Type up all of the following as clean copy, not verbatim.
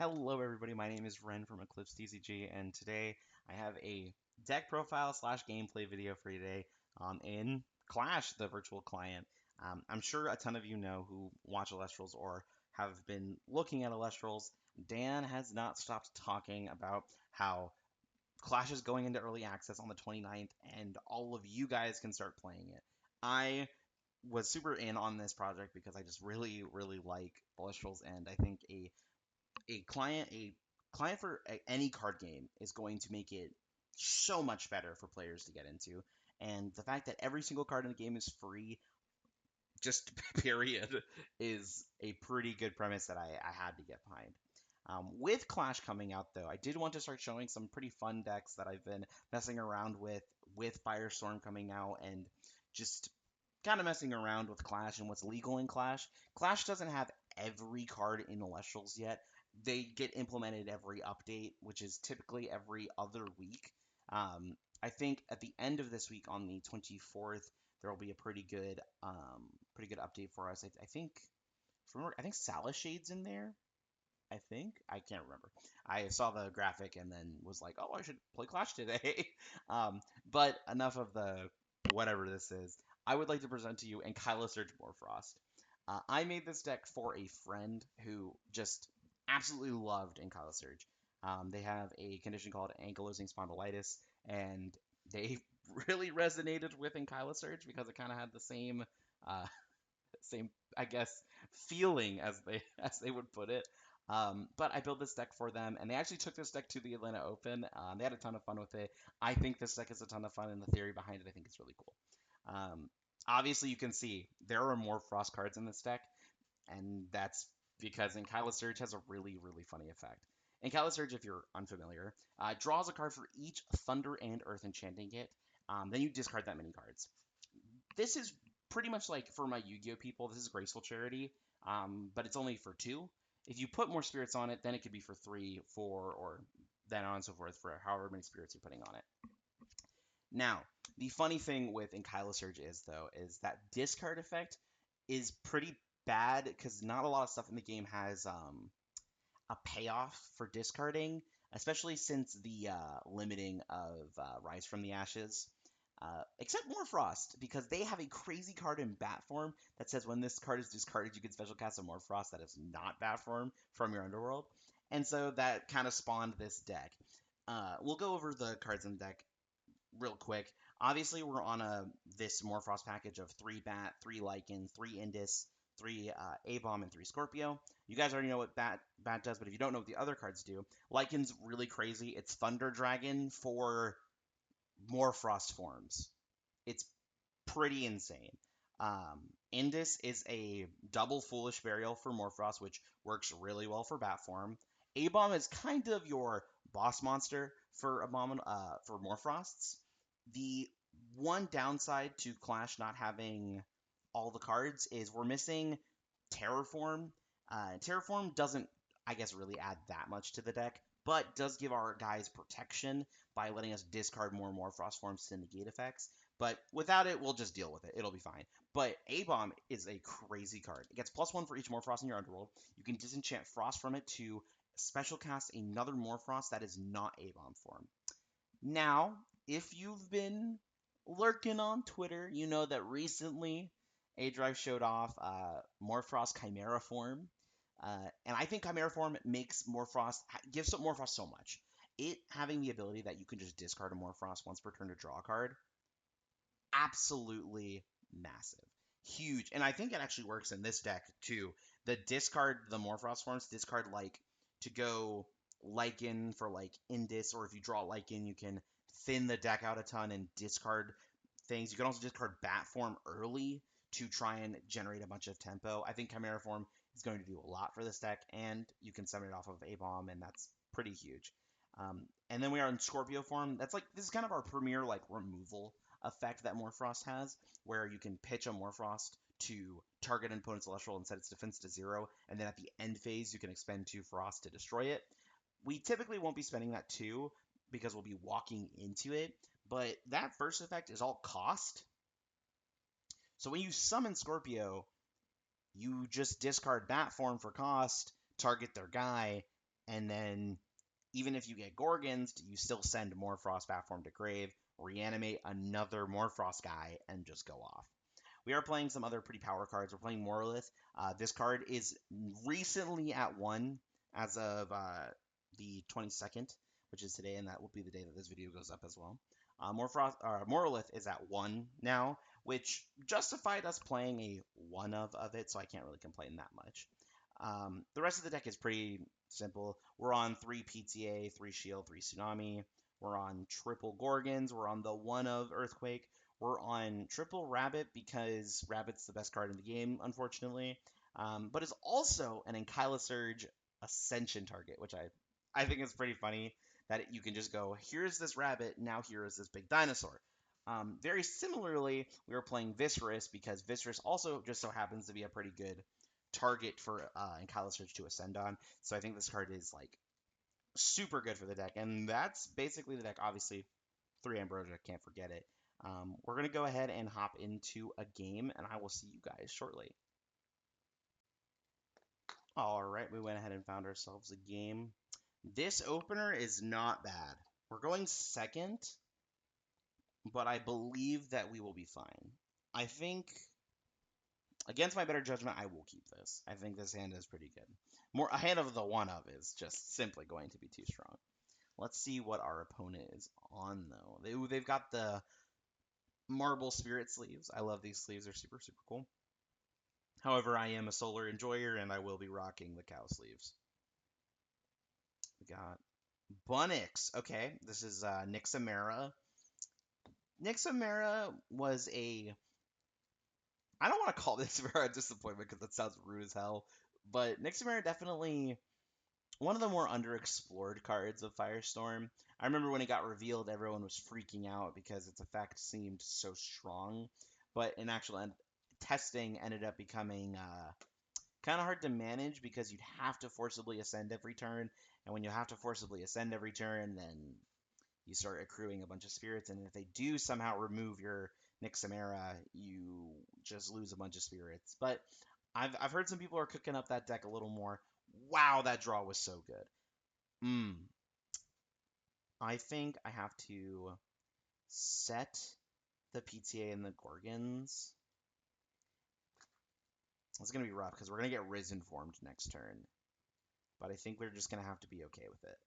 Hello everybody, my name is Ren from Eclipse TCG, and today I have a deck profile slash gameplay video for you today in Clash, the virtual client. I'm sure a ton of you know who watch Alestrals or have been looking at Alestrals. Dan has not stopped talking about how Clash is going into early access on the 29th, and all of you guys can start playing it. I was super in on this project because I just really like Alestrals, and I think a client for any card game is going to make it so much better for players to get into. And the fact that every single card in the game is free, just period, is a pretty good premise that I had to get behind. With Clash coming out, though, I did want to start showing some pretty fun decks that I've been messing around with Firestorm coming out, and just kind of messing around with Clash and what's legal in Clash. Clash doesn't have every card in Celestials yet. They get implemented every update, which is typically every other week. I think at the end of this week on the 24th, there will be a pretty good update for us. I think Shade's in there. I think I can't remember. I saw the graphic and then was like, oh, I should play Clash today. But enough of the whatever this is. I would like to present to you Ankylosurge Morphrost. I made this deck for a friend who just absolutely loved Ankylosurge. They have a condition called ankylosing spondylitis, and they really resonated with Ankylosurge because it kind of had the uh, same, I guess, feeling as they as they would put it. But I built this deck for them, and they actually took this deck to the Atlanta Open. They had a ton of fun with it. I think this deck is a ton of fun, and the theory behind it, I think it's really cool. Um, Obviously, you can see there are more Frost cards in this deck, and that's because Ankylosurge has a really funny effect. Ankylosurge, if you're unfamiliar, draws a card for each Thunder and Earth enchanting hit. Then you discard that many cards. This is pretty much like for my Yu-Gi-Oh people. This is Graceful Charity, but it's only for two. If you put more spirits on it, then it could be for three, four, or then on and so forth for however many spirits you're putting on it. Now, the funny thing with Ankylosurge is though is that discard effect is pretty bad because not a lot of stuff in the game has a payoff for discarding, especially since the limiting of Rise from the Ashes. Except Morfrost, because they have a crazy card in bat form that says when this card is discarded, you can special cast a Morfrost that is not bat form from your underworld. And so that kind of spawned this deck. We'll go over the cards in the deck real quick. Obviously, we're on this Morphrost package of 3 Bat, 3 Lycan, 3 Indus, 3 A-Bomb, and 3 Scorpio. You guys already know what Bat does, but if you don't know what the other cards do, Lycan's really crazy. It's Thunder Dragon for Morphrost forms. It's pretty insane. Indus is a double Foolish Burial for Morphrost, which works really well for Bat form. A-Bomb is kind of your boss monster for for Morphrosts. The one downside to Clash not having all the cards is we're missing Terraform. Terraform doesn't, I guess, really add that much to the deck, but does give our guys protection by letting us discard more Morphrost forms to negate effects. But without it, we'll just deal with it. It'll be fine. But A-Bomb is a crazy card. It gets +1 for each Morphrost in your underworld. You can disenchant Frost from it to special cast another Morphrost that is not A-Bomb form. Now, if you've been lurking on Twitter, you know that recently A-Drive showed off Morphrost Chimera form. And I think Chimera form makes Morphrost, gives Morphrost so much. It having the ability that you can just discard a Morphrost once per turn to draw a card, absolutely massive. Huge. And I think it actually works in this deck too. The Morphrost forms, discard like to go Lycan for like Indus, or if you draw Lycan, you can thin the deck out a ton and discard things. You can also discard Bat form early to try and generate a bunch of tempo. I think Chimera form is going to do a lot for this deck, and you can summon it off of A-Bomb, and that's pretty huge. And then we are in Scorpio form. This is kind of our premier like removal effect that Morphrost has, where you can pitch a Morphrost to target an opponent's Celestial and set its defense to 0, and then at the end phase you can expend 2 Frost to destroy it. We typically won't be spending that 2 because we'll be walking into it, but that first effect is all cost. So when you summon Scorpio, you just discard Bat form for cost, target their guy, And then even if you get Gorgons, you still send Morfrost Batform to grave, reanimate another Morfrost guy, and just go off. We are playing some other pretty power cards. We're playing Morlith. This card is recently at 1 as of the 22nd, which is today, and that will be the day that this video goes up as well. Morlith is at 1 now, which justified us playing a 1 of it, so I can't really complain that much. The rest of the deck is pretty simple. We're on 3 PTA, 3 Shield, 3 Tsunami. We're on triple Gorgons. We're on the 1 of Earthquake. We're on triple Rabbit because Rabbit's the best card in the game, unfortunately. But it's also an Ankylosurge Ascension target, which I think is pretty funny that you can just go, here's this rabbit, now here is this big dinosaur. Very similarly, we were playing Viscerous because Viscerous also just so happens to be a pretty good target for Ankylosurge to ascend on. So I think this card is like super good for the deck, and that's basically the deck. Obviously, 3 Ambrosia, can't forget it. We're gonna go ahead and hop into a game, and I will see you guys shortly. All right, we went ahead and found ourselves a game. This opener is not bad. We're going second, but I believe that we will be fine. I think, against my better judgment, I will keep this. I think this hand is pretty good. A hand of the 1 of is just simply going to be too strong. Let's see what our opponent is on, though. They've got the marble spirit sleeves. I love these sleeves. They're super, super cool. However, I am a solar enjoyer, and I will be rocking the cow sleeves. We got Bunnix. Okay, this is Nixamera. Nixamera was a... I don't want to call Nixamera a disappointment because that sounds rude as hell, but Nixamera definitely one of the more underexplored cards of Firestorm. I remember when it got revealed, everyone was freaking out because its effect seemed so strong, but in actual testing ended up becoming kind of hard to manage because you'd have to forcibly ascend every turn, and when you have to forcibly ascend every turn, then you start accruing a bunch of spirits, and if they do somehow remove your Nixamera, you just lose a bunch of spirits. But I've heard some people are cooking up that deck a little more. Wow, that draw was so good. I think I have to set the PTA and the Gorgons. It's going to be rough because we're going to get Risen formed next turn. But I think we're just going to have to be okay with it.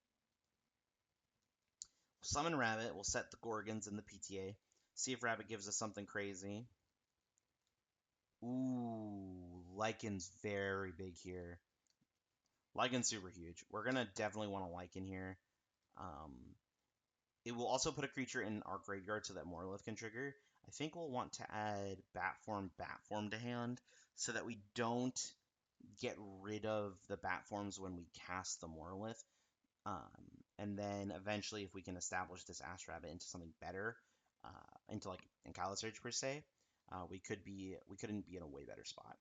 Summon Rabbit. We'll set the Gorgons and the PTA. See if Rabbit gives us something crazy. Ooh, Lycan's very big here. Lycan's super huge. We're going to definitely want a Lycan here. It will also put a creature in our graveyard so that Morlith can trigger. I think we'll want to add Batform to hand so that we don't get rid of the Batforms when we cast the Morlith. And then eventually, if we can establish this Ash Rabbit into something better, into like Ankylosurge per se, we couldn't be in a way better spot.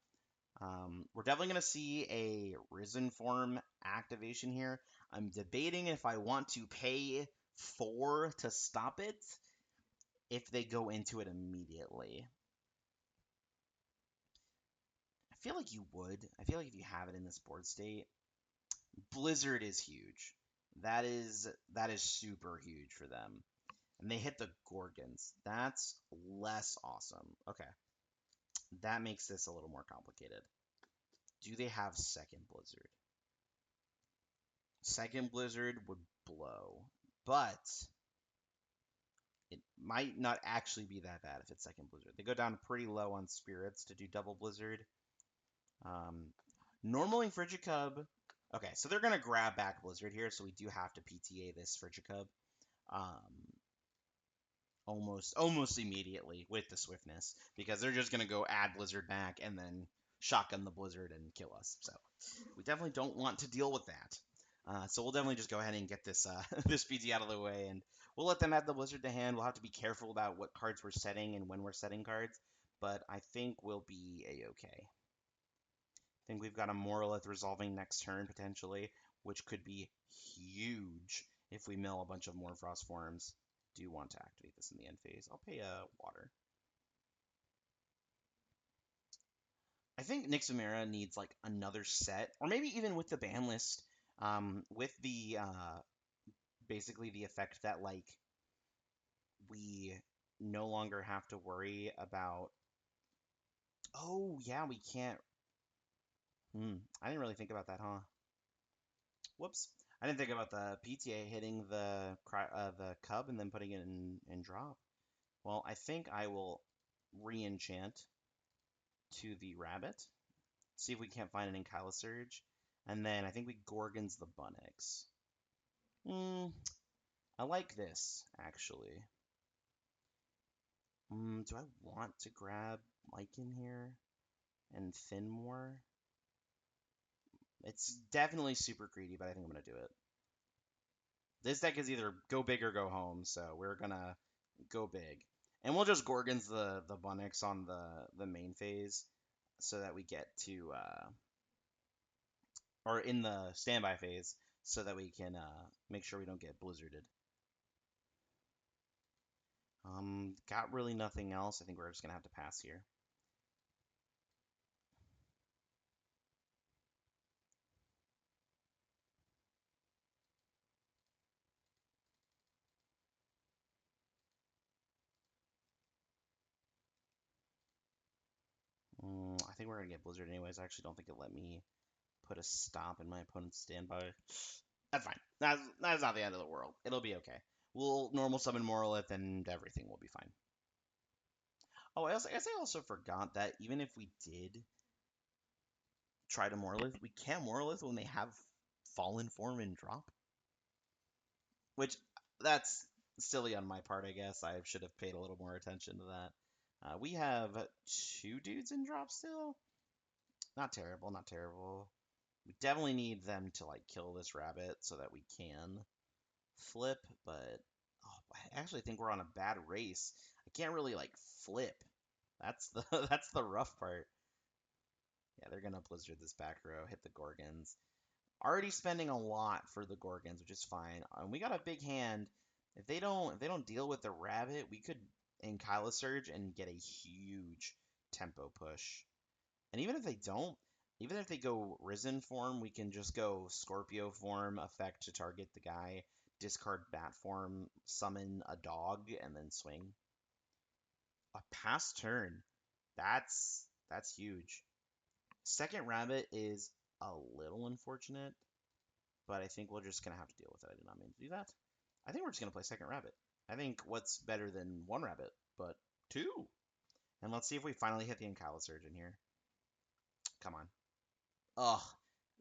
We're definitely going to see a Risen form activation here. I'm debating if I want to pay 4 to stop it if they go into it immediately. I feel like you would. I feel like if you have it in this board state, Blizzard is huge. That is super huge for them. And they hit the Gorgons. That's less awesome. Okay. That makes this a little more complicated. Do they have second Blizzard? Second Blizzard would blow. But it might not actually be that bad if it's second Blizzard. They go down pretty low on spirits to do double Blizzard. Normally Frigicub... Okay, so they're going to grab back Blizzard here, so we do have to PTA this Frigicub. Almost immediately with the Swiftness, because they're just going to go add Blizzard back and then shotgun the Blizzard and kill us. So we definitely don't want to deal with that. So we'll definitely just go ahead and get this this PT out of the way, and we'll let them add the Blizzard to hand. We'll have to be careful about what cards we're setting and when we're setting cards, but I think we'll be a-okay. I think we've got a Morlith resolving next turn, potentially, which could be huge if we mill a bunch of Morfrost forms. Do want to activate this in the end phase. I'll pay a water. I think Nixamera needs like another set, or maybe even with the ban list, With the basically the effect that like we no longer have to worry about. Oh yeah, we can't. I didn't really think about that, huh? Whoops. I didn't think about the PTA hitting the cub and then putting it in drop. Well, I think I will re-enchant to the rabbit. See if we can't find an Ankylosurge. And then I think we Gorgons the Bunnix. I like this, actually. Do I want to grab Mike in here and thin more? It's definitely super greedy, but I think I'm going to do it. This deck is either go big or go home, so we're going to go big. And we'll just Gorgons the Bunnix on the main phase so that we get to, or in the standby phase, so that we can make sure we don't get blizzarded. Got really nothing else. I think we're just going to have to pass here. I think we're going to get blizzard anyways. I actually don't think it let me put a stop in my opponent's standby. That's fine. That's not the end of the world. It'll be okay. We'll normal summon Morolith and everything will be fine. Oh, I guess I also forgot that even if we did try to Morolith, we can't Morolith when they have Fallen Form in drop. Which, that's silly on my part, I guess. I should have paid a little more attention to that. We have 2 dudes in drop still. Not terrible, not terrible. We definitely need them to like kill this rabbit so that we can flip, but I actually think we're on a bad race. I can't really like flip. That's the that's the rough part. Yeah, they're gonna blizzard this back row, hit the Gorgons. Already spending a lot for the Gorgons, which is fine. And we got a big hand. If they don't deal with the rabbit, we could Ankylosurge and get a huge tempo push. And even if they don't, even if they go Risen form, we can just go Scorpio form, effect to target the guy, discard Bat form, summon a dog, and then swing. A pass turn. That's huge. Second rabbit is a little unfortunate, but I think we're just gonna have to deal with it. I did not mean to do that. I think we're just gonna play second rabbit. I think what's better than 1 rabbit, but 2. And let's see if we finally hit the Ankylosurge in here. Come on. Ugh,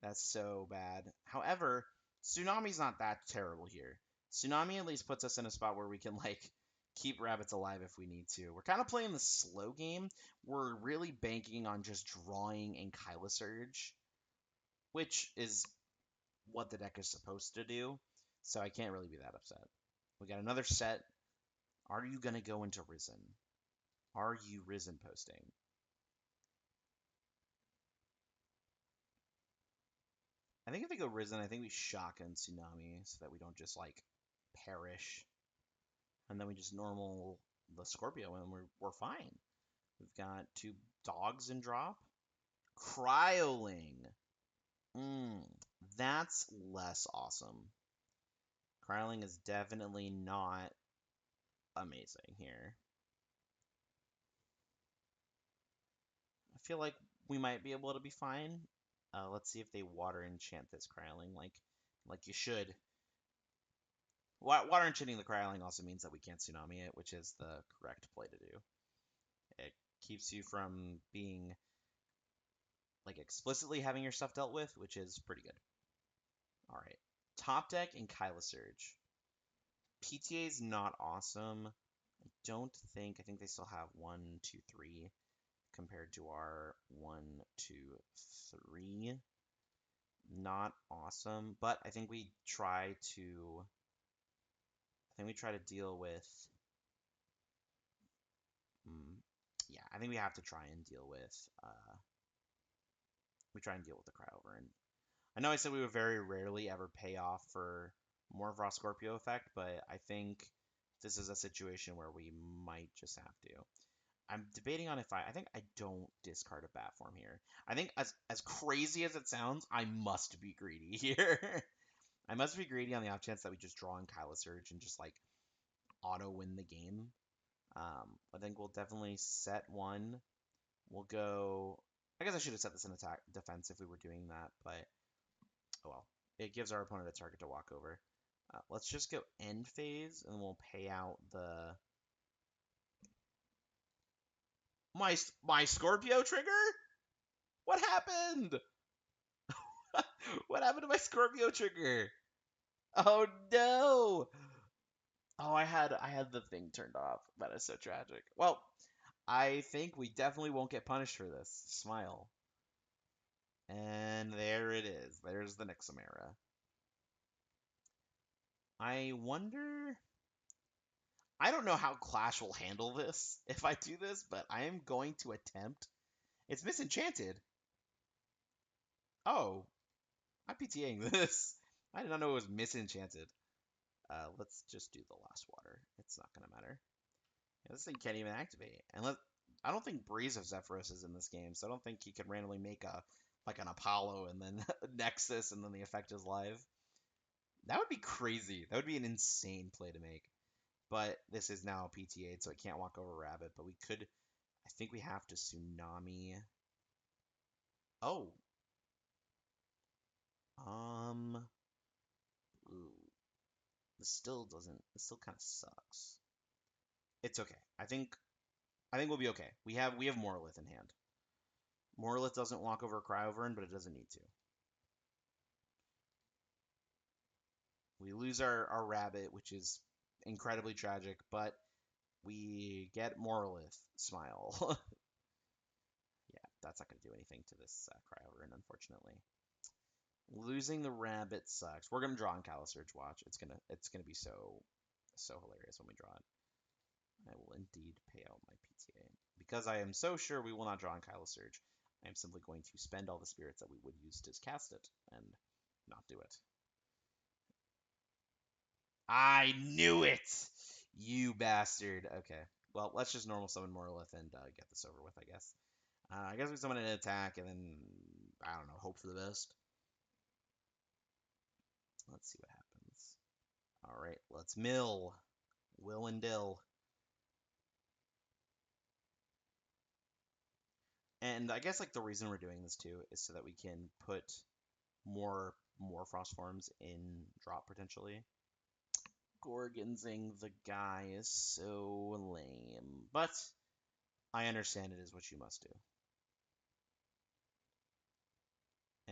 that's so bad. However, Tsunami's not that terrible here. Tsunami at least puts us in a spot where we can, like, keep rabbits alive if we need to. We're kind of playing the slow game. We're really banking on just drawing Ankylosurge, which is what the deck is supposed to do. So I can't really be that upset. We got another set. Are you going to go into Risen? Are you Risen posting? I think if they go Risen, I think we shotgun Tsunami so that we don't just, like, perish. And then we just normal the Scorpio and we're fine. We've got 2 dogs in drop. Cryoling. That's less awesome. Cryoling is definitely not amazing here. I feel like we might be able to be fine. Let's see if they water enchant this Cryoling like you should. Water enchanting the Cryoling also means that we can't Tsunami it, which is the correct play to do. It keeps you from being like explicitly having your stuff dealt with, which is pretty good. All right, top deck and Kylosurge. PTA is not awesome. I think they still have 1, 2, 3 compared to our 1, 2, 3. Not awesome, but I think we try to deal with. Yeah, I think we have to try and deal with. We try and deal with the Cryover, and I know I said we would very rarely ever pay off for Morprost Scorpio effect, but I think this is a situation where we might just have to. I'm debating on if I think I don't discard a bat form here. I think as crazy as it sounds, I must be greedy here. I must be greedy on the off chance that we just draw Ankylosurge and just like auto win the game. I think we'll definitely set one. We'll go. I guess I should have set this in attack defense if we were doing that, but oh well. It gives our opponent a target to walk over. Let's just go end phase, and we'll pay out the my Scorpio trigger. What happened? What happened to my Scorpio trigger? Oh no! Oh, I had the thing turned off. That is so tragic. Well, I think we definitely won't get punished for this. Smile. And there it is. There's the Nixamera. I wonder. I don't know how Clash will handle this if I do this, but I am going to attempt. It's misenchanted. Oh, I'm PTAing this. I did not know it was misenchanted. Let's just do the last water. It's not gonna matter. Yeah, this thing can't even activate. I don't think Breeze of Zephyros is in this game, so I don't think he can randomly make a like an Apollo and then Nexus and then the effect is live. That would be crazy. That would be an insane play to make. But this is now PTA'd, so it can't walk over Rabbit. But we could. I think we have to Tsunami. Oh. Um. Ooh. This still doesn't. This still kind of sucks. It's okay. I think we'll be okay. We have Morlith in hand. Morlith doesn't walk over Cryovern, but it doesn't need to. We lose our Rabbit, which is incredibly tragic, but we get Morlith. Smile. Yeah, that's not going to do anything to this Cryovern, unfortunately. Losing the Rabbit sucks. We're going to draw on Calisurge, watch. It's gonna be so hilarious when we draw it. I will indeed pay out my PTA. Because I am so sure we will not draw on Calisurge, I am simply going to spend all the spirits that we would use to cast it and not do it. I knew it! You bastard. Okay. Well, let's just normal summon Morlith and get this over with, I guess. I guess we summon an attack and then, I don't know, hope for the best. Let's see what happens. Alright, let's mill. Will and Dill. And I guess like the reason we're doing this too is so that we can put more Morprost forms in drop potentially. Gorgonzing the guy is so lame, but I understand it is what you must do.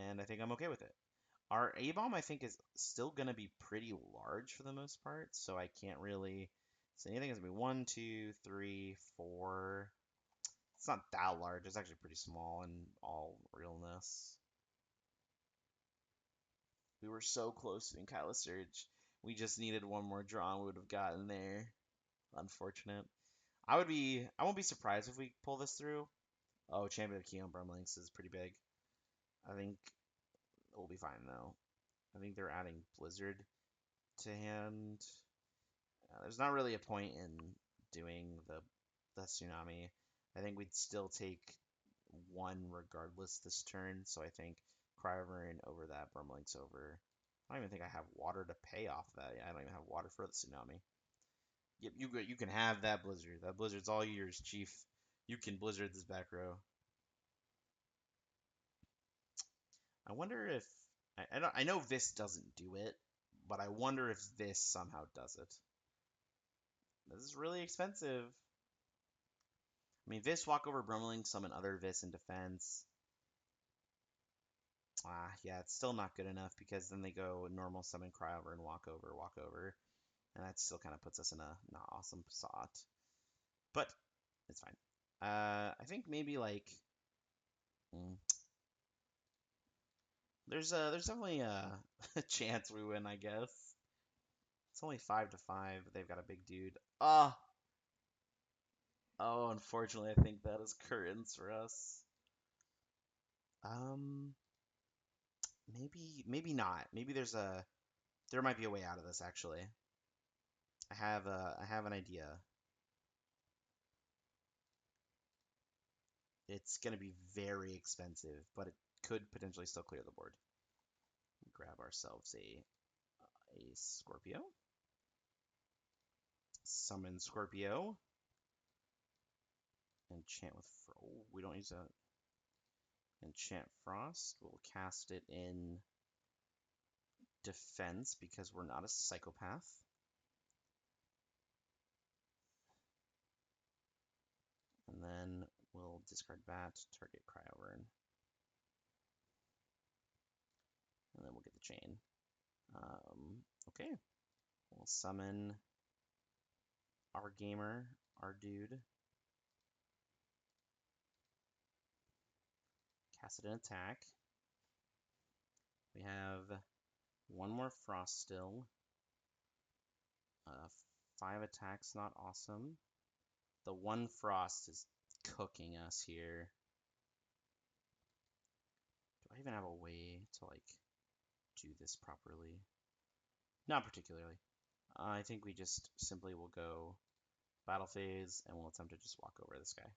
And I think I'm okay with it. Our A-bomb, I think, is still going to be pretty large for the most part, so I can't really say anything. It's going to be 1, 2, 3, 4. It's not that large. It's actually pretty small in all realness. We were so close to Ankylosurge. We just needed one more draw and we would have gotten there. Unfortunate. I won't be surprised if we pull this through. Oh, Champion of Keon Brumlinks is pretty big. I think we'll be fine though. I think they're adding Blizzard to hand. There's not really a point in doing the Tsunami. I think we'd still take one regardless this turn, so I think Cryovern over that, Brumlinks over. I don't even think I have water to pay off that. Yeah, I don't even have water for the Tsunami. Yep, you can have that Blizzard. That Blizzard's all yours, Chief. You can Blizzard this back row. I wonder if I know this doesn't do it, but I wonder if this somehow does it. This is really expensive. I mean, Vis walk over Brummeling, summon other Vis in defense. Yeah, it's still not good enough because then they go normal summon Cryover and walk over, and that still kind of puts us in a not awesome spot. But it's fine. I think maybe like there's definitely a chance we win. I guess it's only 5-5. They've got a big dude. Oh, unfortunately, I think that is curtains for us. Maybe not. Maybe there might be a way out of this actually. I have an idea. It's going to be very expensive, but it could potentially still clear the board. Grab ourselves a Scorpio. Summon Scorpio. Enchant with... Oh, we don't use that. Enchant Frost. We'll cast it in defense because we're not a psychopath. And then we'll discard that, target Cryoburn. And then we'll get the chain. Okay. We'll summon our gamer, our dude. Cast it in attack. We have one more Frost still. 5 attacks, not awesome. The one Frost is cooking us here. Do I even have a way to, like, do this properly? Not particularly. I think we just simply will go battle phase and we'll attempt to just walk over this guy.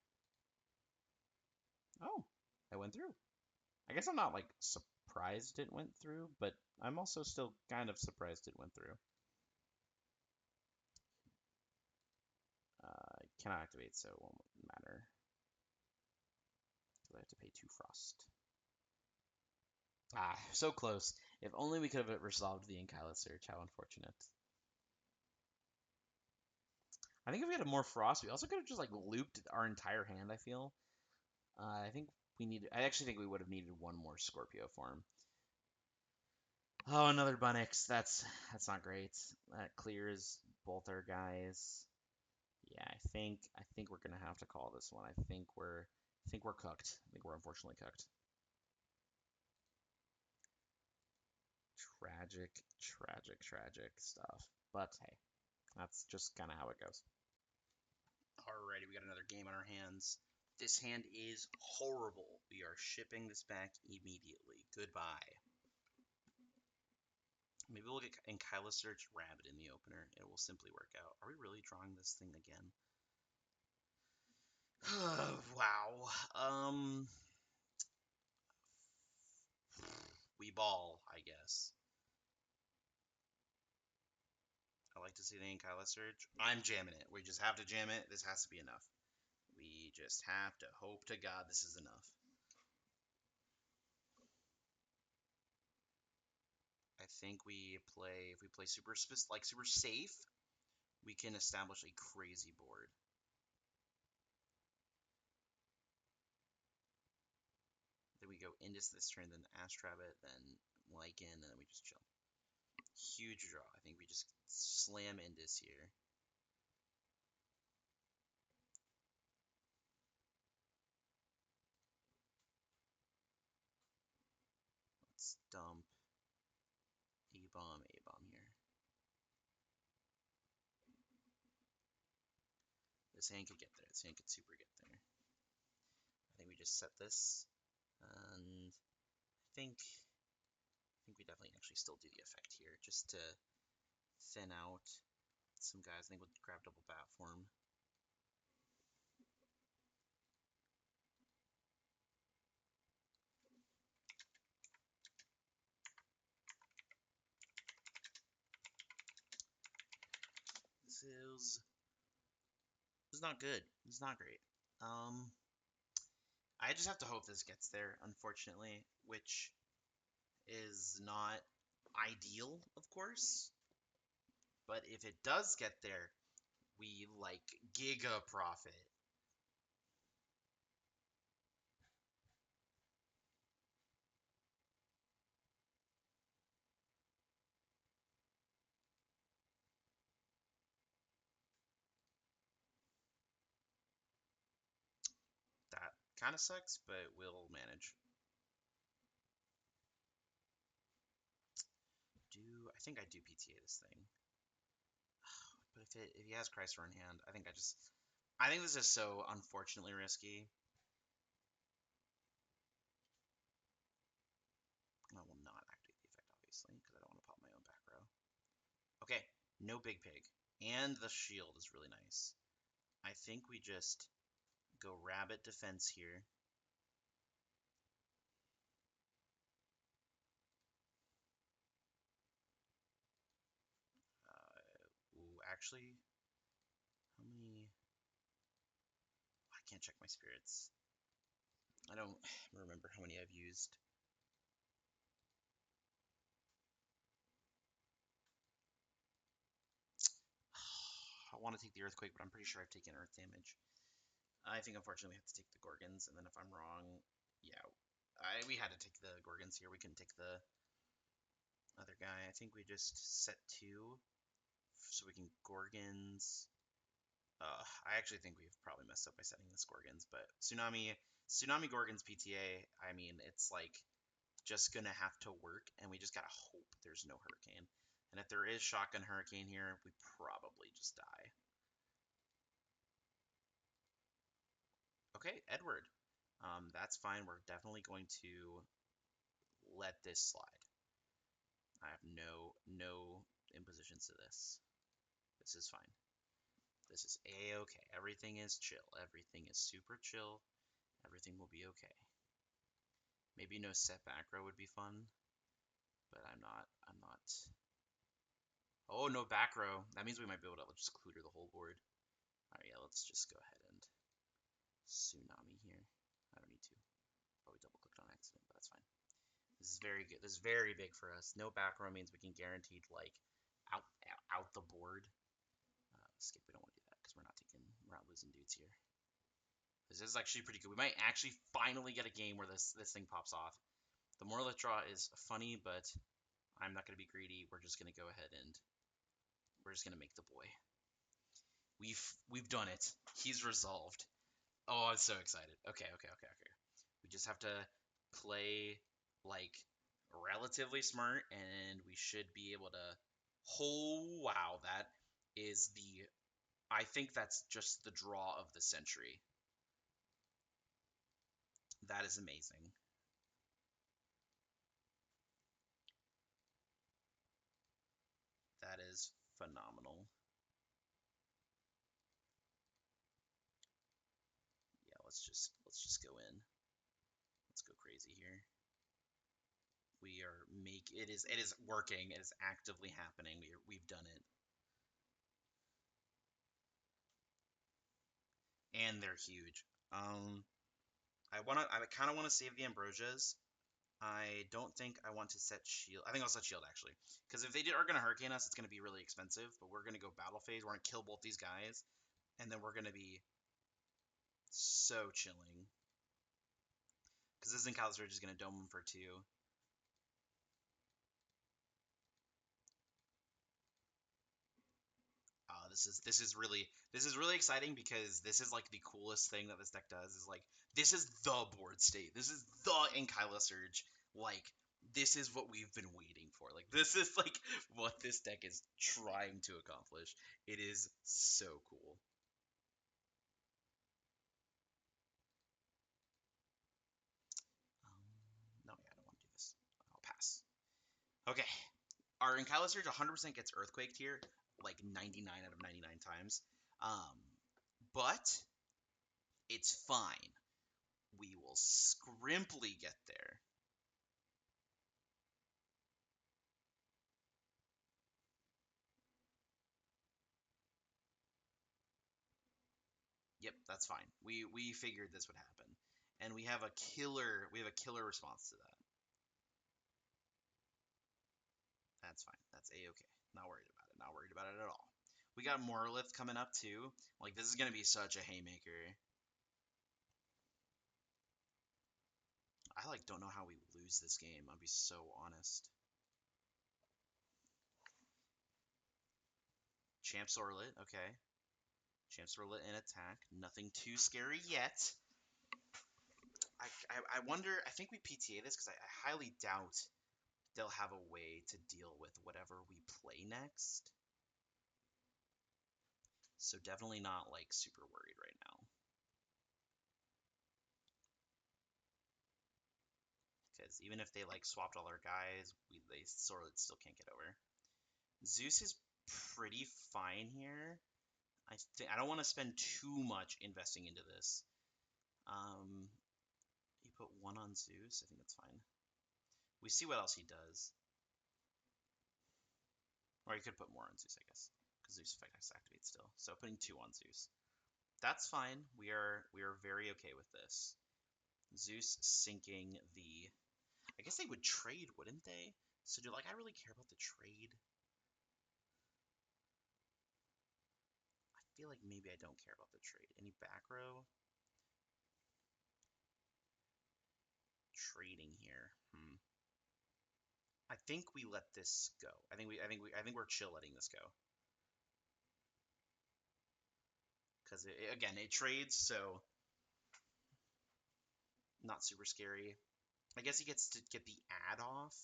Oh, I went through. I guess I'm not, like, surprised it went through, but I'm also still kind of surprised it went through. Cannot activate, so it won't matter. I have to pay 2 Frost. Ah, so close. If only we could have resolved the Ankylosurge. How unfortunate. I think if we had a more Frost, we also could have just, like, looped our entire hand, I feel. I think we need... I actually think we would have needed one more Scorpio form. Oh, another Bunnix. That's not great. That clears both our guys. Yeah, I think we're gonna have to call this one. I think we're cooked. I think we're unfortunately cooked. Tragic, tragic, tragic stuff. But hey, that's just kind of how it goes. Alrighty, we got another game on our hands. This hand is horrible. We are shipping this back immediately. Goodbye. Maybe we'll get Ankylosurge Rabbit in the opener. It will simply work out. Are we really drawing this thing again? Wow. We ball, I guess. I like to see the Ankylosurge. I'm jamming it. We just have to jam it. This has to be enough. We just have to hope to God this is enough. I think if we play super safe, we can establish a crazy board. Then we go Indus this turn, then Astrabbit, then Lycan, and then we just chill. Huge draw. I think we just slam Indus here. Let's dump A-bomb here. This hand could get there. This hand could super get there. I think we just set this, and I think we definitely actually still do the effect here, just to thin out some guys. I think we'll grab double bat form. This is not good. It's not great. I just have to hope this gets there, unfortunately, which is not ideal, of course. But if it does get there, we like giga profit. That kind of sucks, but we'll manage. I think I do PTA this thing. But if he has Chrysler in hand, I think this is so unfortunately risky. I will not activate the effect, obviously, because I don't want to pop my own back row. Okay, no big pig. And the shield is really nice. I think we just go rabbit defense here. actually, how many? I can't check my spirits. I don't remember how many I've used. I want to take the earthquake, but I'm pretty sure I've taken earth damage. I think unfortunately we have to take the Gorgons, and then if I'm wrong, yeah, we had to take the Gorgons here. We couldn't take the other guy. I think we just set 2, so we can Gorgons. I actually think we've probably messed up by setting the Gorgons, but Tsunami Gorgons PTA, I mean, it's like just gonna have to work, and we just gotta hope there's no Hurricane. And if there is Shotgun Hurricane here, we probably just die. Okay, Edward. That's fine. We're definitely going to let this slide. I have no impositions to this. This is fine. This is a-okay. Everything is chill. Everything is super chill. Everything will be okay. Maybe no set back row would be fun, but I'm not. Oh, no back row. That means we might be able to just clutter the whole board. All right, yeah, let's just go ahead and Tsunami here. I don't need to. Probably double clicked on accident, but that's fine. This is very good. This is very big for us. No back row means we can guaranteed like out the board. Skip. We don't want to do that because we're not losing dudes here. This is actually pretty good. We might actually finally get a game where this thing pops off. The moral draw is funny, but I'm not going to be greedy. We're just going to go ahead and we're just going to make the boy. We've done it. He's resolved. Oh, I'm so excited. Okay. We just have to play like relatively smart, and we should be able to. Oh wow, that is the. I think that's just the draw of the century. That is amazing. That is phenomenal. Yeah, let's just go in. Let's go crazy here. We are it is working. It is actively happening. We've done it. And they're huge. I kind of want to save the Ambrosias. I don't think I want to set shield. I think I'll set shield actually, because if they are gonna hurricane us, it's gonna be really expensive. But we're gonna go battle phase. We're gonna kill both these guys, and then we're gonna be so chilling. Because this Ankylosurge is gonna dome them for 2. This is really exciting because this is like the coolest thing that this deck does is like this is the board state. This is the Ankylosurge. Like this is what we've been waiting for. Like this is like what this deck is trying to accomplish. It is so cool. No, yeah, I don't want to do this. I'll pass. Okay, our Ankylosurge 100% gets Earthquaked here, like 99 out of 99 times. But it's fine. We will scrimply get there. Yep, that's fine. We figured this would happen. And we have a killer response to that. That's fine. That's a-okay. Not worried about it. Not worried about it at all. We got Morlith coming up too. Like this is gonna be such a haymaker. I like don't know how we lose this game. I'll be so honest. Champ Sorlet, okay. Champ Sorlet in attack. Nothing too scary yet. I wonder. I think we PTA this because I highly doubt they'll have a way to deal with whatever we play next. So definitely not like super worried right now. Because even if they like swapped all our guys, they sort of still can't get over. Zeus is pretty fine here. I don't want to spend too much investing into this. You put 1 on Zeus. I think that's fine. We see what else he does. Or you could put more on Zeus, I guess, Zeus effect has to activate still. So putting 2 on Zeus. That's fine. We are very okay with this. Zeus sinking the. I guess they would trade, wouldn't they? So do I really care about the trade? I feel like maybe I don't care about the trade. Any back row? Trading here. I think we let this go. I think we're chill letting this go. Because again, it trades, so not super scary. I guess he gets to get the add off,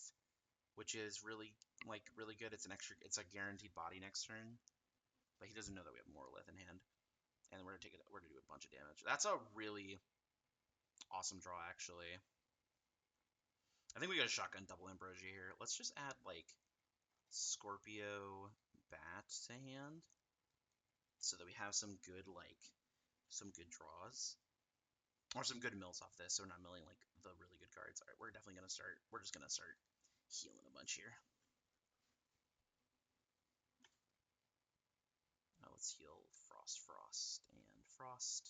which is really really good. It's a guaranteed body next turn. But he doesn't know that we have Morlith in hand. And we're gonna do a bunch of damage. That's a really awesome draw, actually. I think we got a shotgun double Ambrosia here. Let's just add Scorpio Bat to hand, so that we have some good draws. Or some good mills off this, so we're not milling the really good cards. Alright, we're definitely gonna start healing a bunch here. Let's heal Frost, and Frost.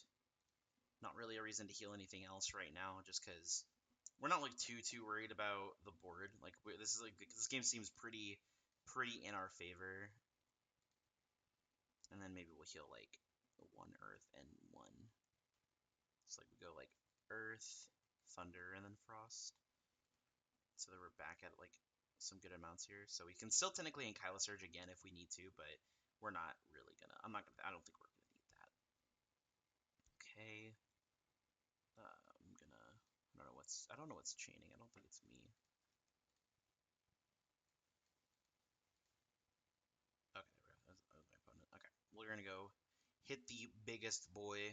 Not really a reason to heal anything else right now, just because we're not too worried about the board. This game seems pretty in our favor. And then maybe we'll heal 1 Earth and 1. So we go Earth, Thunder, and then Frost. So that we're back at some good amounts here. So we can still technically Ankylosurge again if we need to, but we're not really gonna. I don't think we're gonna need that. Okay. I don't know what's chaining. I don't think it's me. Okay, that was my opponent. Okay, we're gonna go hit the biggest boy,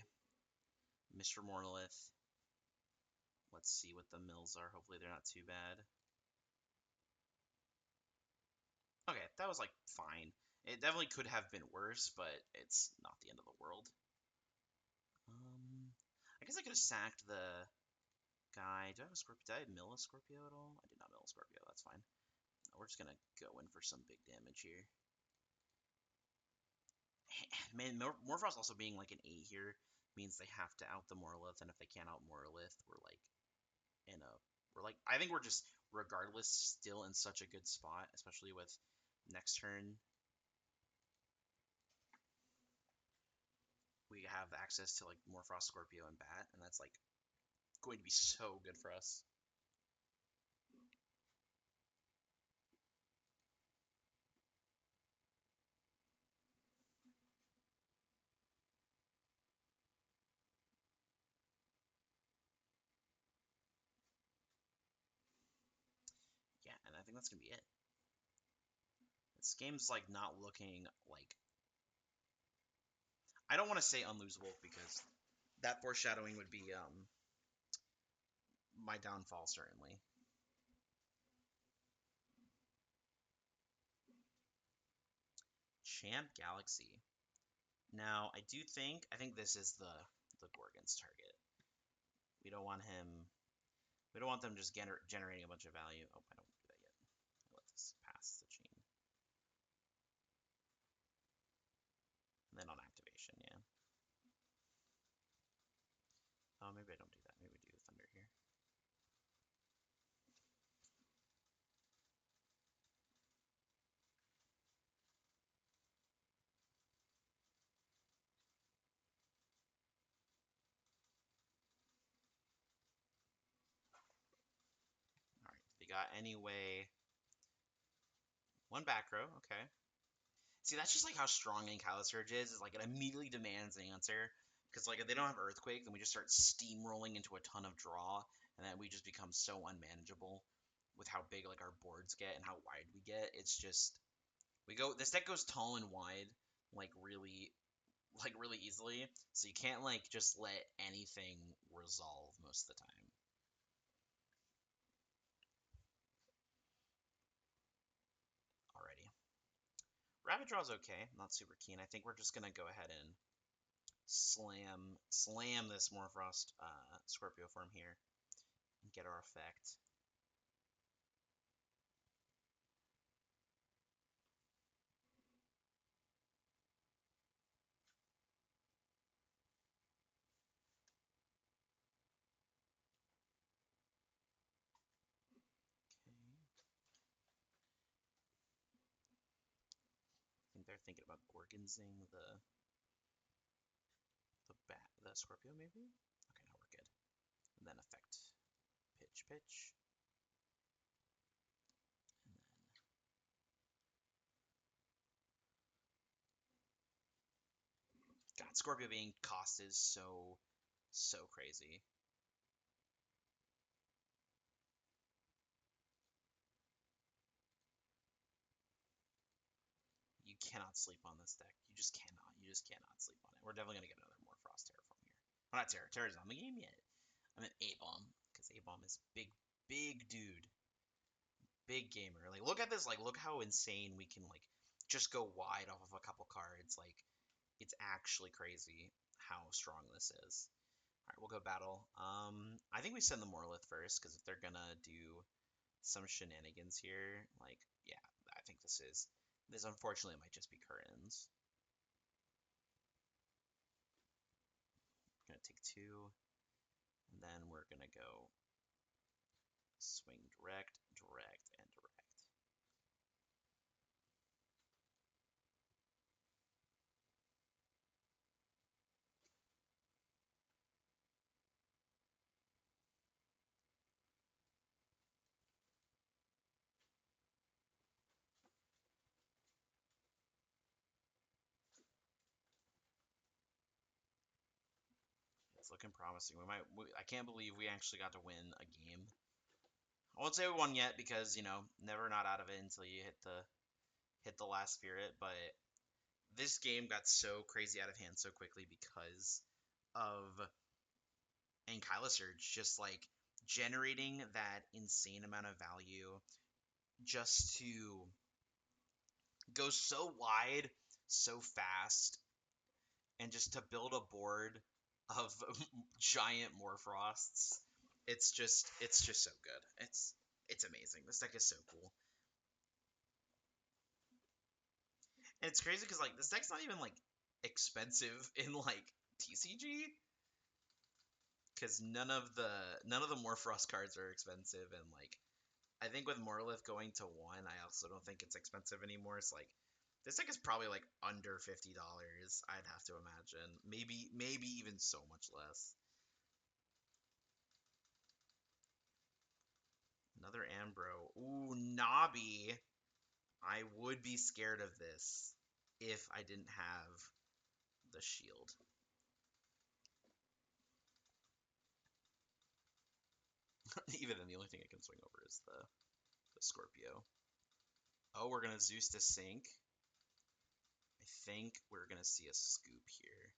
Mr. Morlith. Let's see what the mills are. Hopefully they're not too bad. Okay, that was fine. It definitely could have been worse, but it's not the end of the world. I guess I could have sacked the guy. Did I mill a Scorpio at all? I did not mill a Scorpio. That's fine. We're just gonna go in for some big damage here. Man, Morprost also being an 8 here means they have to out the Morlith, and if they can't out Morlith, I think we're just regardless still in such a good spot, especially with next turn we have access to Morphrost, Scorpio, and Bat, and that's going to be so good for us. Yeah, and I think that's gonna be it. This game's not looking I don't want to say unlosable because that foreshadowing would be my downfall certainly. Champ Galaxy. Now I think this is the Gorgon's target. We don't want him. We don't want them just generating a bunch of value. Oh, I don't do that yet. Let this pass the chain. And then on activation, yeah. Oh, maybe I don't do that. Maybe we do Thunder here. Alright, they got any way. 1 back row, okay. See, that's just how strong Ankylosurge is it immediately demands an answer. Because if they don't have Earthquake, then we just start steamrolling into a ton of draw, and then we just become so unmanageable with how big our boards get and how wide we get. It's just this deck goes tall and wide really easily, so you can't just let anything resolve most of the time. Alrighty. Rapid Draw's okay. I'm not super keen. I think we're just gonna go ahead and slam this Morphrost Scorpio form here and get our effect. They're thinking about Gorgonzing the Scorpio maybe? Okay, no, we're good. And then effect pitch. And then God, Scorpio being cost is so crazy. You cannot sleep on this deck. You just cannot. You just cannot sleep on it. We're definitely gonna get another Morprost Terraform here. Well, not Terra. Terra's not in the game yet. I'm an A-bomb because A-bomb is big dude, big gamer. Like, look at this. Like, look how insane we can like just go wide off of a couple cards. Like, it's actually crazy how strong this is. All right, we'll go battle. I think we send the Morlith first because if they're gonna do some shenanigans here, like, yeah, I think this unfortunately might just be curtains. Gonna take 2, and then we're gonna go swing direct, and direct. It's looking promising. I can't believe we actually got to win a game. I won't say we won yet because, never not out of it until you hit the last spirit, but this game got so crazy out of hand so quickly because of Ankylosurge just like generating that insane amount of value just to go so wide so fast and just to build a board of giant Morfrosts. It's just so good. It's amazing. This deck is so cool. And it's crazy because like this deck's not even like expensive in like TCG because none of the Morfrost cards are expensive, and like I think with Morlith going to 1, I also don't think it's expensive anymore. It's like this deck is probably like under $50, I'd have to imagine. Maybe even so much less. Another Ambro. Ooh, Nobby. I would be scared of this if I didn't have the shield. Even then, the only thing I can swing over is the Scorpio. Oh, we're gonna Zeus to sink. I think we're gonna see a scoop here.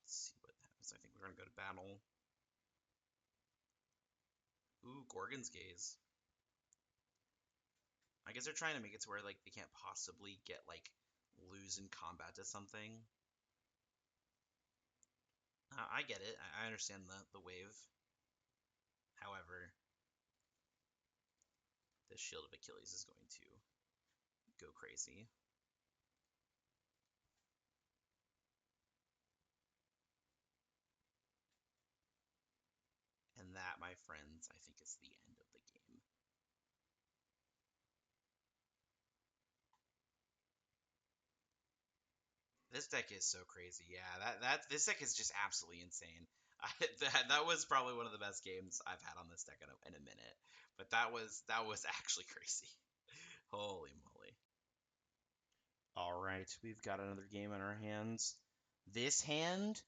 Let's see what happens. I think we're gonna go to battle. Ooh, Gorgon's Gaze. I guess they're trying to make it to where like they can't possibly get like lose in combat to something. I get it. I understand the wave. However, the Shield of Achilles is going to go crazy. And that, my friends, I think is the end of the game. This deck is so crazy. Yeah, this deck is just absolutely insane. That was probably one of the best games I've had on this deck in a minute. But that was actually crazy. Holy moly. All right, we've got another game in our hands. This hand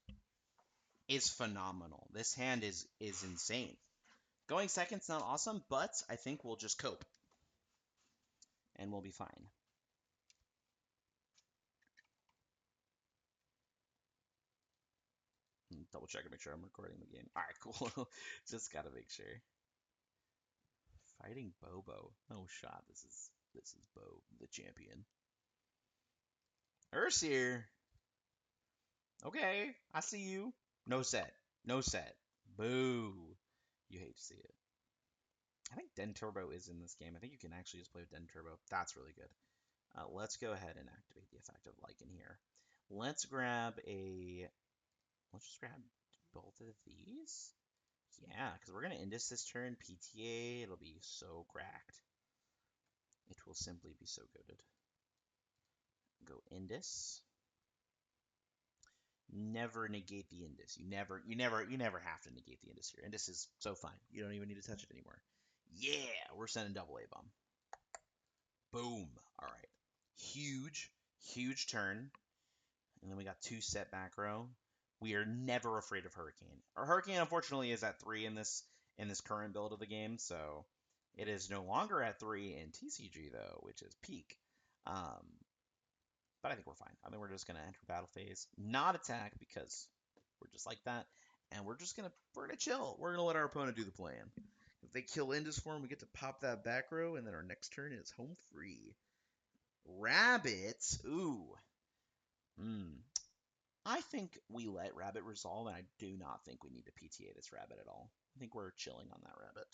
is phenomenal. This hand is insane. Going second's not awesome, but I think we'll just cope. And we'll be fine. Double check and make sure I'm recording the game. Alright, cool. Just gotta make sure. Fighting Bobo. No shot. This is Bo, the champion. Ursir. Okay, I see you. No set. No set. Boo. You hate to see it. I think Den Turbo is in this game. I think you can actually just play with Den Turbo. That's really good. Let's go ahead and activate the effect of Lichen here. Let's grab let's just grab both of these. Yeah, because we're going to Indus this turn, PTA, it'll be so cracked. It will simply be so goated. Go Indus. Never negate the Indus. You never have to negate the Indus here. Indus is so fine. You don't even need to touch it anymore. Yeah, we're sending double A bomb. Boom. All right. Huge, huge turn. And then we got 2 set back row. We are never afraid of Hurricane. Our Hurricane, unfortunately, is at 3 in this current build of the game, so it is no longer at 3 in TCG though, which is peak. But I think we're fine. I think we're just gonna enter battle phase, not attack because we're just like that, and we're gonna chill. We're gonna let our opponent do the plan. If they kill Indus form, we get to pop that back row, and then our next turn is home free. Rabbits, ooh. I think we let Rabbit resolve, and I do not think we need to PTA this Rabbit at all. I think we're chilling on that Rabbit.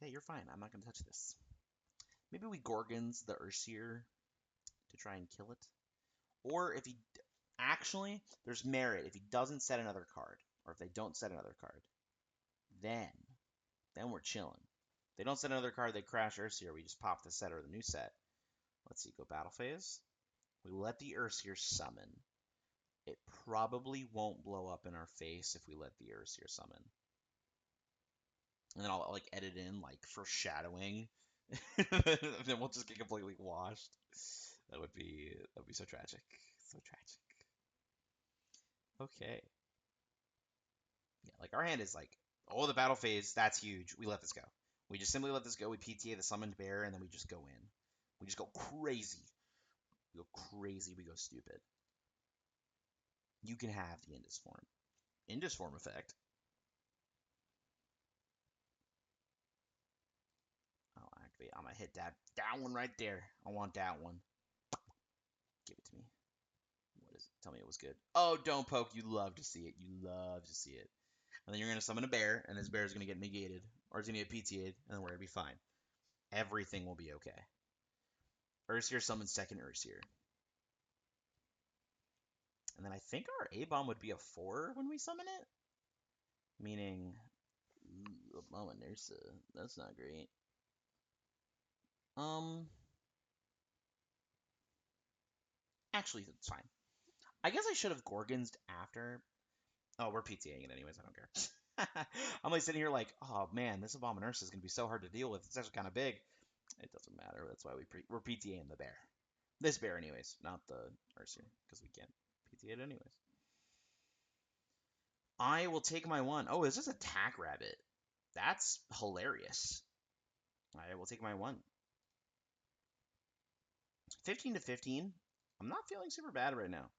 Yeah, you're fine. I'm not going to touch this. Maybe we Gorgons the Ursier to try and kill it. Or if he... Actually, there's merit. If he doesn't set another card, or if they don't set another card, then we're chilling. If they don't set another card, they crash Ursier. We just pop the set or the new set. Let's see, go battle phase. We let the Ursier summon. It probably won't blow up in our face if we let the Ursier summon. And then I'll like edit in like foreshadowing. Then we'll just get completely washed. That would be so tragic. So tragic. Okay. Yeah, like our hand is like, oh, the battle phase, that's huge. We let this go. We just simply let this go. We PTA the summoned bear, and then we just go in. We just go crazy. We go crazy. We go stupid. You can have the Indus form. Indus form effect. I'll activate. I'm gonna hit that one right there. I want that one. Give it to me. What is it? Tell me it was good. Oh, don't poke. You love to see it. You love to see it. And then you're gonna summon a bear, and this bear is gonna get negated, or it's gonna get PTA'd, and then we're gonna be fine. Everything will be okay. Ursier summons second Ursier. And then I think our A-bomb would be a 4 when we summon it. Meaning, ooh, Mama Nursa. That's not great. Actually, it's fine. I guess I should have Gorgons after. Oh, we're PTAing it anyways. I don't care. I'm like sitting here like, oh man, this Abominursa is gonna be so hard to deal with. It's actually kind of big. It doesn't matter. That's why we're PTAing the bear. This bear, anyways, not the Ursier, because we can't PTA it anyways. I will take my 1. Oh, it's just attack rabbit. That's hilarious. I will take my 1. 15 to 15. I'm not feeling super bad right now.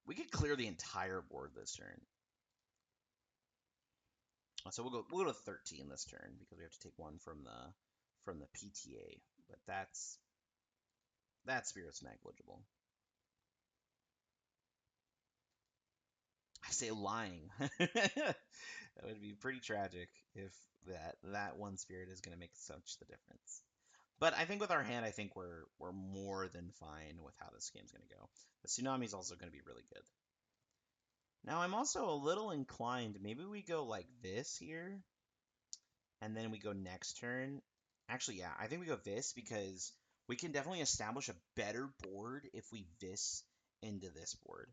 We could clear the entire board this turn. So we'll go to 13 this turn because we have to take 1 from the PTA. But that spirit's negligible. I say lying. That would be pretty tragic if that one spirit is going to make such the difference. But I think with our hand, I think we're more than fine with how this game's going to go. The Tsunami is also going to be really good. Now, I'm also a little inclined. Maybe we go like this here, and then we go next turn. Actually, yeah, I think we go this because we can definitely establish a better board if we this into this board.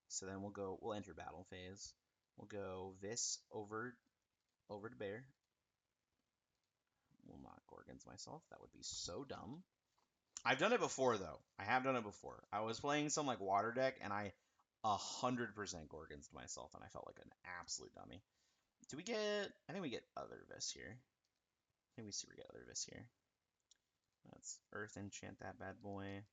So then we'll enter battle phase. We'll go this over to bear. Will not Gorgons myself. That would be so dumb. I've done it before, though. I have done it before. I was playing some, like, water deck, and I 100% Gorgons myself, and I felt like an absolute dummy. Do we get... I think we get Other Vis here. I think we see we get Other Vis here. Let's Earth Enchant that bad boy.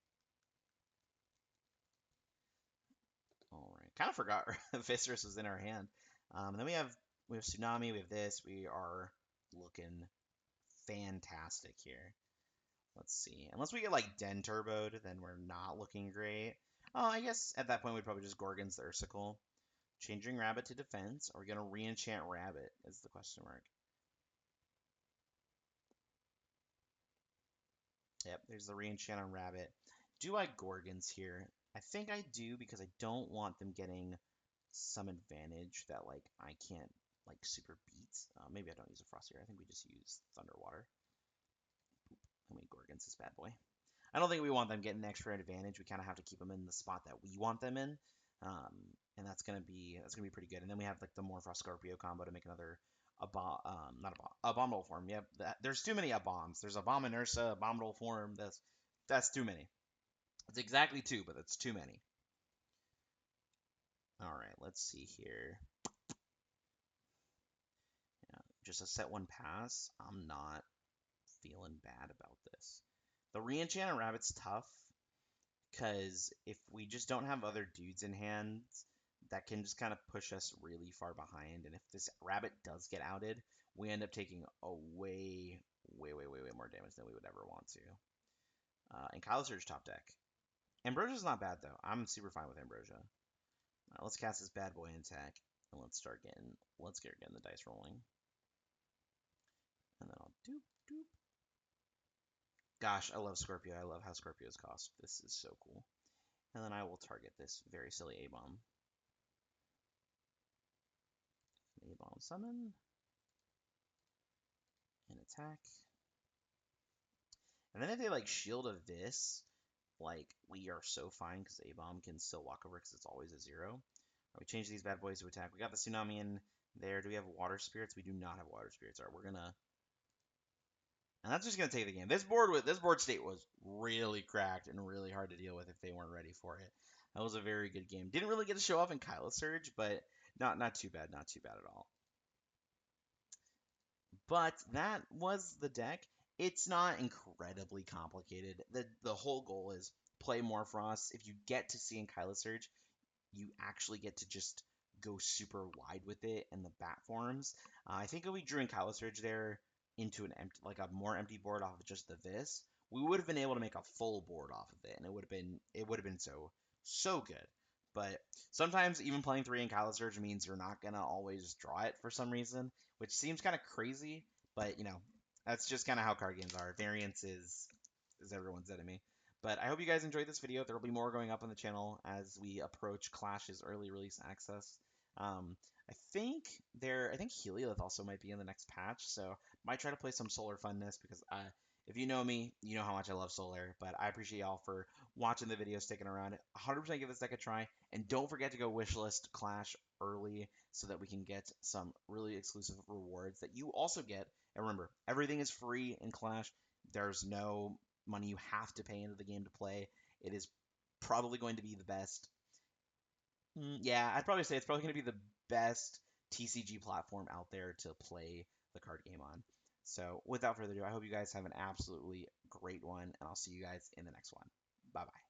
Alright. Kind of forgot Viscerus was in our hand. And then we have Tsunami, we have this. We are looking fantastic here. Let's see. Unless we get like Den Turboed, then we're not looking great. Oh, I guess at that point we'd probably just Gorgons the Ursicle. Changing Rabbit to defense. Are we going to re-enchant Rabbit is the question mark. Yep, there's the reenchant on Rabbit. Do I Gorgons here? I think I do because I don't want them getting some advantage that like I can't like super beat. Maybe I don't use a Frost here. I think we just use Thunderwater. And we Gorgons this bad boy. I don't think we want them getting an extra advantage. We kind of have to keep them in the spot that we want them in, and that's gonna be pretty good. And then we have like the Morphrost Scorpio combo to make another not a bomb, abominable form. Yep, there's too many aboms. There's Abominursa, abominable form. That's too many. It's exactly two, but that's too many. All right, let's see here. Yeah, just a set one pass. I'm not feeling bad about this. The reenchant on Rabbit's tough because if we just don't have other dudes in hand, that can just kind of push us really far behind. And if this Rabbit does get outed, we end up taking a way more damage than we would ever want to. Ankylosurge top deck. Ambrosia's not bad though. I'm super fine with Ambrosia. Let's cast this bad boy in attack, and let's get getting the dice rolling. And then I'll doop doop. Gosh, I love Scorpio. I love how Scorpios cost. This is so cool. And then I will target this very silly A-bomb. A-bomb summon. And attack. And then if they like shield of this, like we are so fine because A-bomb can still walk over because it's always a 0. We change these bad boys to attack. We got the tsunami in there. Do we have water spirits? We do not have water spirits. All right, we're gonna, and that's just gonna take the game. This board state was really cracked and really hard to deal with if they weren't ready for it. That was a very good game. Didn't really get to show off in Ankylosurge, but not too bad, not too bad at all. But that was the deck. It's not incredibly complicated. The whole goal is play Morphrost. If you get to see Ankylosurge, you actually get to just go super wide with it and the bat forms. I think if we drew Ankylosurge there into an empty, like a more empty board off of just the Vis, we would have been able to make a full board off of it, and it would have been so good. But sometimes even playing 3 Ankylosurge means you're not gonna always draw it for some reason, which seems kind of crazy, but that's just kind of how card games are. Variance is everyone's enemy. But I hope you guys enjoyed this video. There will be more going up on the channel as we approach Clash's early release access. I think Heliolith also might be in the next patch, so might try to play some Solar Funness because if you know me, you know how much I love Solar. But I appreciate y'all for watching the video, sticking around. 100% give this deck a try, and don't forget to go wishlist Clash early so that we can get some really exclusive rewards that you also get. And remember, everything is free in Clash. There's no money you have to pay into the game to play. It is probably going to be the best. Yeah, I'd probably say it's probably going to be the best TCG platform out there to play the card game on. So, without further ado, I hope you guys have an absolutely great one, and I'll see you guys in the next one. Bye bye.